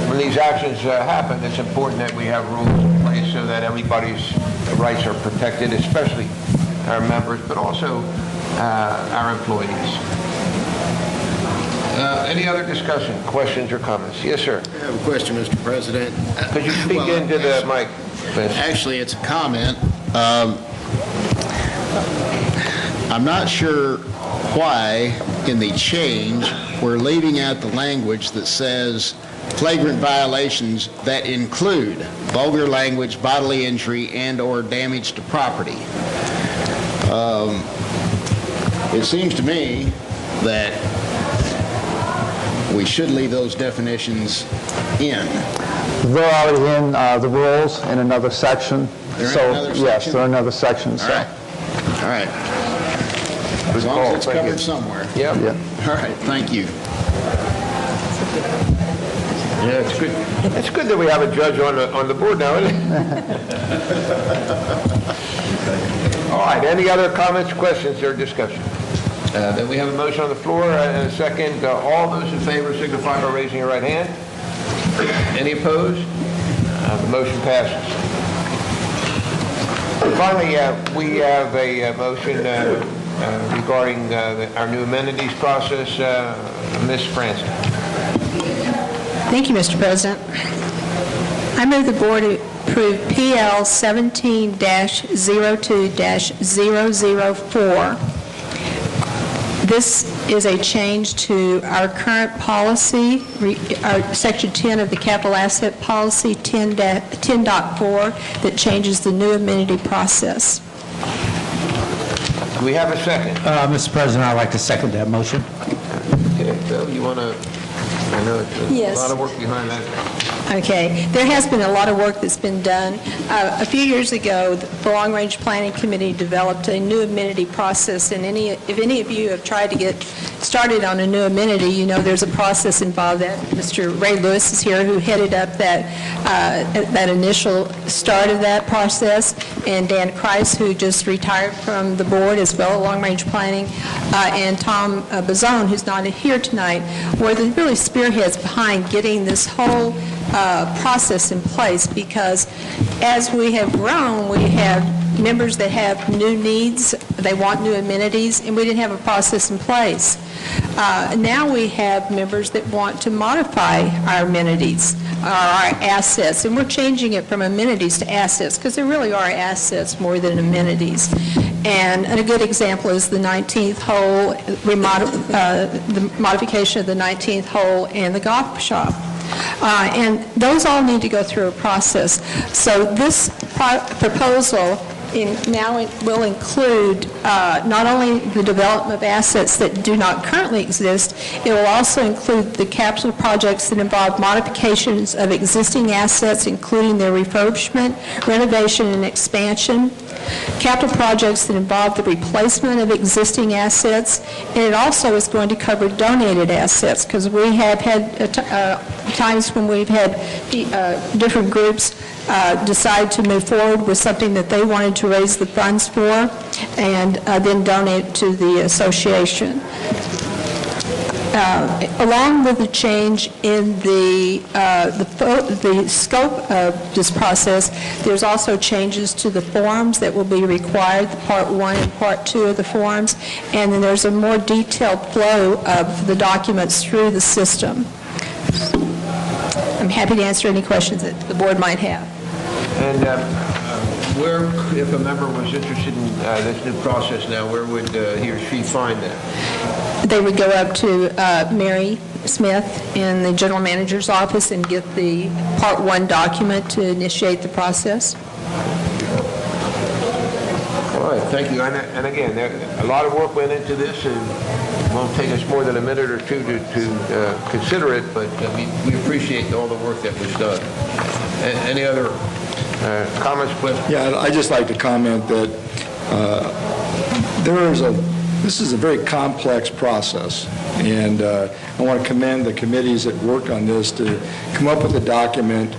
when these actions happen, it's important that we have rules in place so that everybody's rights are protected, especially our members, but also our employees. Any other discussion, questions, or comments? Yes, sir. I have a question, Mr. President. Could you speak into the mic, please? Actually, it's a comment. I'm not sure why, in the change, we're leaving out the language that says flagrant violations that include vulgar language, bodily injury, and/or damage to property. It seems to me that we should leave those definitions in. They're already in the rules in another section. They're in So, another yes, section? they're in another section. All So. right. All right. As long as it's covered somewhere. Yeah. Yeah. All right, thank you. Yeah, it's good. It's good that we have a judge on the board now, isn't it? All right. Any other comments, questions, or discussion? Then we have a motion on the floor and a second. All those in favor signify by raising your right hand. Any opposed? The motion passes. Finally, we have a motion regarding our new amenities process. Ms. Francis. Thank you, Mr. President. I move the board approve PL 17-02-004. This is a change to our current policy, our Section 10 of the Capital Asset Policy 10.4, that changes the new amenity process. Do we have a second? Mr. President, I'd like to second that motion. Okay, Bill, you want to, I know it's a Yes. lot of work behind that. Okay. There has been a lot of work that's been done. A few years ago, the Long Range Planning Committee developed a new amenity process, and if any of you have tried to get started on a new amenity, you know there's a process involved. That Mr. Ray Lewis is here, who headed up that initial start of that process, and Dan Kreis, who just retired from the board as well, Long Range Planning, and Tom Bazone, who's not here tonight, were the really spearheads behind getting this whole process in place, because as we have grown, we have members that have new needs, they want new amenities, and we didn't have a process in place. Now we have members that want to modify our amenities, our assets, and we're changing it from amenities to assets, because there really are assets more than amenities. And a good example is the 19th hole, the modification of the 19th hole and the golf shop. And those all need to go through a process. So this proposal now it will include not only the development of assets that do not currently exist, it will also include the capital projects that involve modifications of existing assets, including their refurbishment, renovation, and expansion, capital projects that involve the replacement of existing assets, and it also is going to cover donated assets, because we have had times when we've had different groups decide to move forward with something that they wanted to raise the funds for and then donate to the association. Along with the change in the scope of this process, there's also changes to the forms that will be required, Part 1 and Part 2 of the forms, and then there's a more detailed flow of the documents through the system. I'm happy to answer any questions that the board might have. And where, if a member was interested in this new process now, where would he or she find that? They would go up to Mary Smith in the general manager's office and get the Part 1 document to initiate the process. All right, thank you. And again, a lot of work went into this, and it won't take us more than a minute or two to consider it, but we appreciate all the work that was done. Any other comments, questions? Yeah, I'd just like to comment that this is a very complex process, and I want to commend the committees that worked on this to come up with a document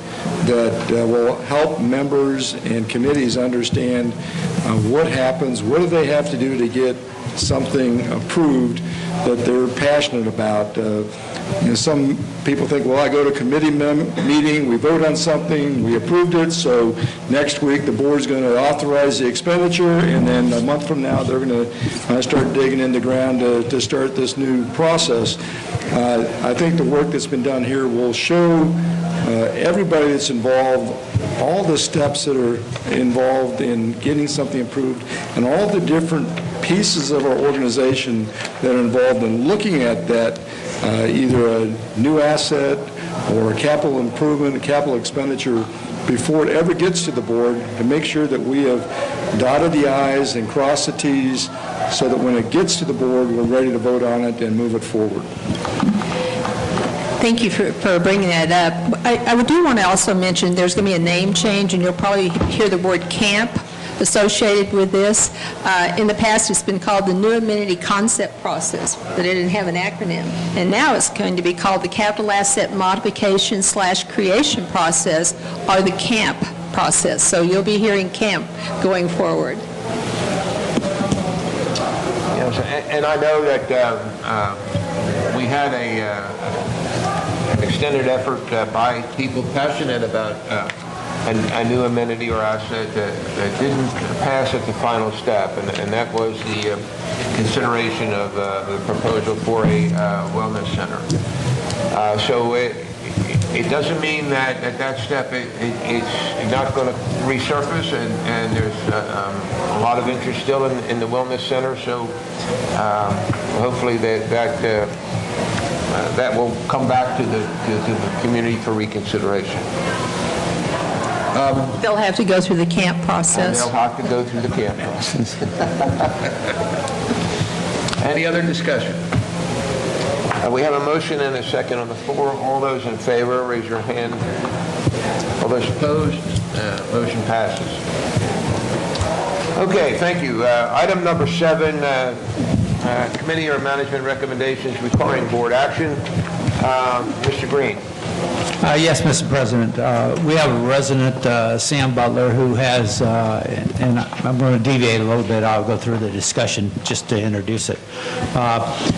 that will help members and committees understand what happens, what do they have to do to get something approved that they're passionate about. Some people think, well, I go to a committee meeting, we vote on something, we approved it, so next week the board's going to authorize the expenditure, and then a month from now they're going to start digging in the ground to start this new process. I think the work that's been done here will show everybody that's involved all the steps that are involved in getting something approved and all the different pieces of our organization that are involved in looking at that, either a new asset or a capital improvement, a capital expenditure, before it ever gets to the board, to make sure that we have dotted the i's and crossed the t's so that when it gets to the board, we're ready to vote on it and move it forward. Thank you for bringing that up. I do want to also mention there's going to be a name change, and you'll probably hear the word camp associated with this. In the past, it's been called the New Amenity Concept Process, but it didn't have an acronym. And now it's going to be called the Capital Asset Modification/Creation Process, or the CAMP process. So you'll be hearing CAMP going forward. Yes, and I know that we had an extended effort by people passionate about a new amenity or asset that didn't pass at the final step, and that was the consideration of the proposal for a wellness center. So it doesn't mean that at that step it's not going to resurface, and there's a lot of interest still in the wellness center, so hopefully that will come back to the community for reconsideration. They'll have to go through the CAMP process. And they'll have to go through the CAMP process. Any other discussion? We have a motion and a second on the floor. All those in favor, raise your hand. All those opposed, motion passes. Okay, thank you. Item number 7, committee or management recommendations requiring board action. Mr. Green. Yes, Mr. President. We have a resident, Sam Butler, who has, and I'm going to deviate a little bit. I'll go through the discussion just to introduce it.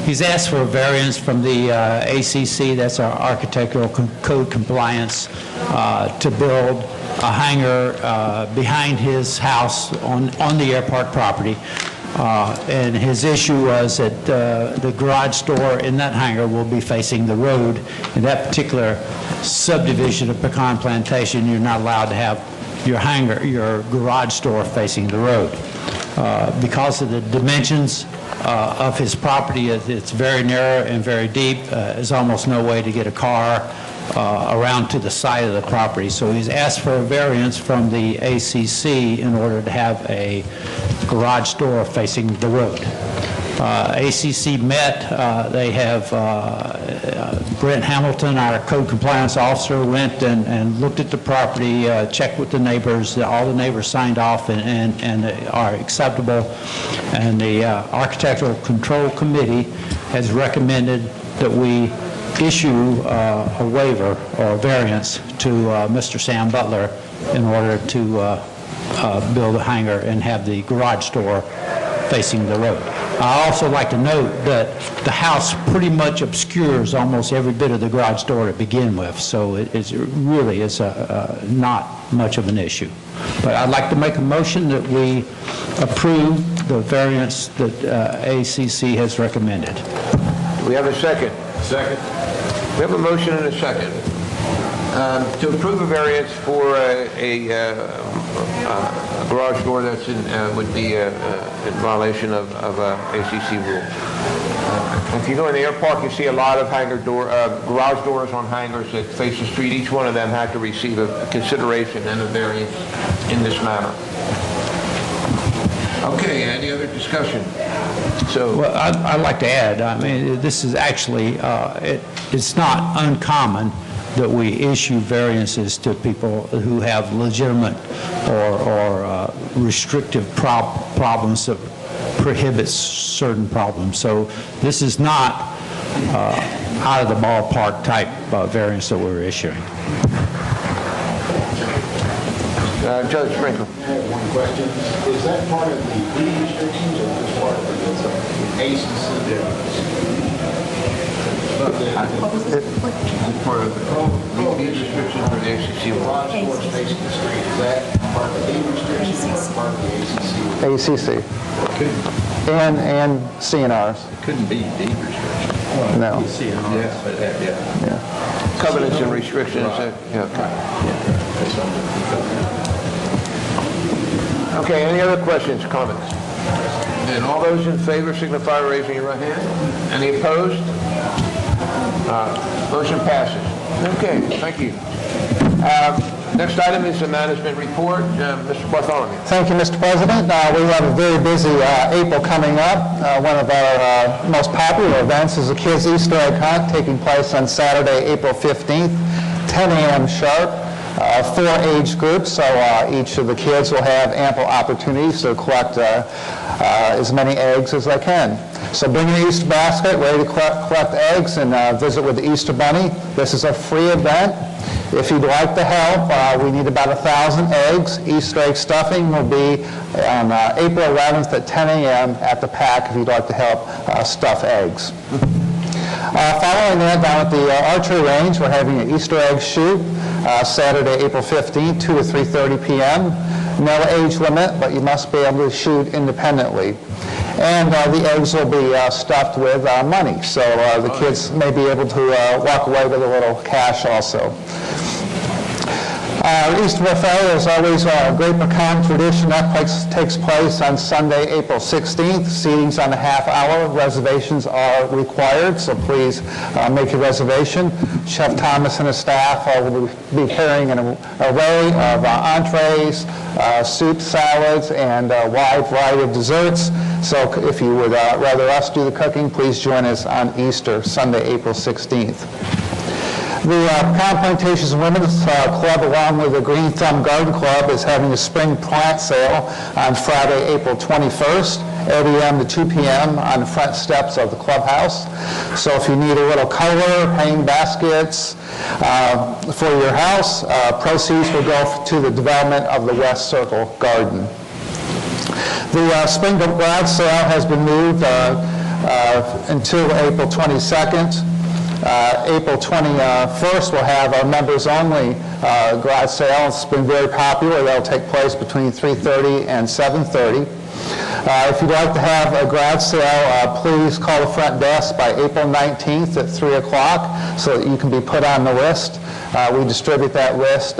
He's asked for a variance from the ACC, that's our Architectural Code Compliance, to build a hangar behind his house on the airport property. And his issue was that the garage door in that hangar will be facing the road. In that particular subdivision of Pecan Plantation, you're not allowed to have your garage door facing the road. Because of the dimensions of his property, it's very narrow and very deep. There's almost no way to get a car around to the side of the property. So he's asked for a variance from the ACC in order to have a garage door facing the road. ACC met. They have Brent Hamilton, our code compliance officer, went and looked at the property, checked with the neighbors. All the neighbors signed off and are acceptable. And the Architectural Control Committee has recommended that we issue a waiver or a variance to Mr. Sam Butler in order to build a hangar and have the garage door facing the road. I also like to note that the house pretty much obscures almost every bit of the garage door to begin with, so it really is not much of an issue. But I'd like to make a motion that we approve the variance that ACC has recommended. Do we have a second? Second. We have a motion and a second to approve a variance for a garage door that's would be in violation of ACC rule. If you go in the airport, you see a lot of garage doors on hangars that face the street. Each one of them had to receive a consideration and a variance in this manner. Okay, any other discussion? So, well, I'd like to add, I mean, this is actually, it's not uncommon that we issue variances to people who have legitimate or restrictive problems that prohibit certain problems. So this is not out of the ballpark type variance that we're issuing. Judge Sprinkle. I have one question. Is that part of the deed restrictions or just part of the Part of the deed restrictions for the ACC law sports facing the street. Is that part of the deed restrictions or part of the ACC? ACC. And CNRs. It couldn't be deed restriction. No. Yeah. Covenants and restrictions. Okay, any other questions, comments? And all those in favor signify by raising your right hand. Any opposed? Motion passes. Okay, thank you. Next item is the management report. Mr. Bartholomew. Thank you, Mr. President. We have a very busy April coming up. One of our most popular events is the Kids Easter Egg Hunt taking place on Saturday, April 15th, 10 a.m. sharp. 4 age groups, so each of the kids will have ample opportunities to collect as many eggs as they can. So bring your Easter basket, ready to collect eggs, and visit with the Easter Bunny. This is a free event. If you'd like to help, we need about 1,000 eggs. Easter egg stuffing will be on April 11th at 10 a.m. at the PAC if you'd like to help stuff eggs. Following that, down at the archery range, we're having an Easter egg shoot Saturday, April 15th, 2 to 3:30 p.m. No age limit, but you must be able to shoot independently. And the eggs will be stuffed with money, so the kids may be able to walk away with a little cash also. Easter buffet is always a great pecan tradition. That takes place on Sunday, April 16th. Seating's on a half hour. Reservations are required, so please make your reservation. Chef Thomas and his staff will be preparing an array of entrees, soup, salads, and a wide variety of desserts. So if you would rather us do the cooking, please join us on Easter, Sunday, April 16th. The Pecan Plantations Women's Club, along with the Green Thumb Garden Club, is having a spring plant sale on Friday, April 21st, 8 a.m. to 2 p.m. on the front steps of the clubhouse. So if you need a little color, hanging baskets for your house, proceeds will go to the development of the West Circle Garden. The spring garage sale has been moved until April 22nd. April 21st, we'll have our members-only garage sale. It's been very popular. That'll take place between 3:30 and 7:30. If you'd like to have a garage sale, please call the front desk by April 19th at 3 o'clock so that you can be put on the list. We distribute that list.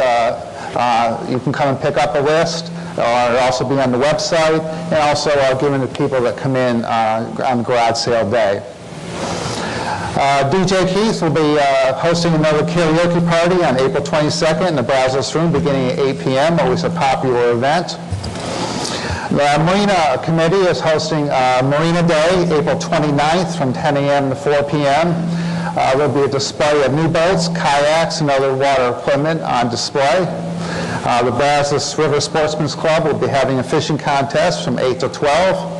You can come and pick up a list, or it'll also be on the website, and also given to people that come in on garage sale day. DJ Keith will be hosting another karaoke party on April 22nd in the Brazos Room beginning at 8 p.m., always a popular event. The Marina Committee is hosting Marina Day, April 29th from 10 a.m. to 4 p.m. There'll be a display of new boats, kayaks, and other water equipment on display. The Brazos River Sportsman's Club will be having a fishing contest from 8 to 12.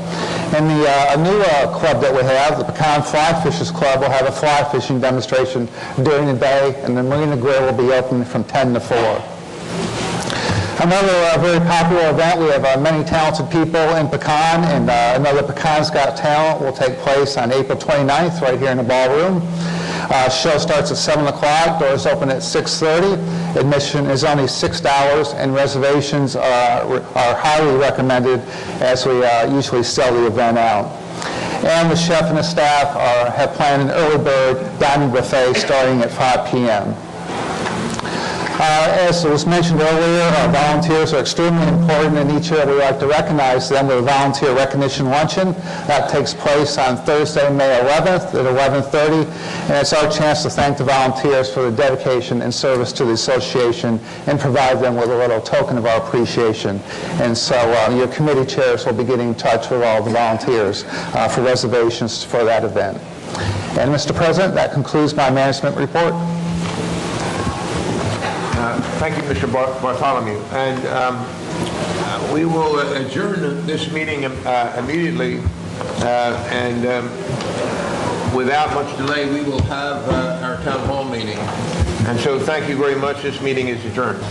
And a new club that we have, the Pecan Fly Fishers Club, will have a fly fishing demonstration during the day, and the Marina Grill will be open from 10 to 4. Another very popular event, we have many talented people in Pecan, and another Pecan's Got Talent will take place on April 29th right here in the ballroom. Show starts at 7 o'clock, doors open at 6:30. Admission is only $6, and reservations are highly recommended as we usually sell the event out. And the chef and the staff have planned an early bird dining buffet starting at 5 p.m. As was mentioned earlier, volunteers are extremely important, and each year we like to recognize them with a volunteer recognition luncheon. That takes place on Thursday, May 11th at 11:30, and it's our chance to thank the volunteers for their dedication and service to the association and provide them with a little token of our appreciation. And so your committee chairs will be getting in touch with all the volunteers for reservations for that event. And Mr. President, that concludes my management report. Thank you, Mr. Bartholomew. And we will adjourn this meeting immediately, and without much delay, we will have our town hall meeting. And so thank you very much. This meeting is adjourned.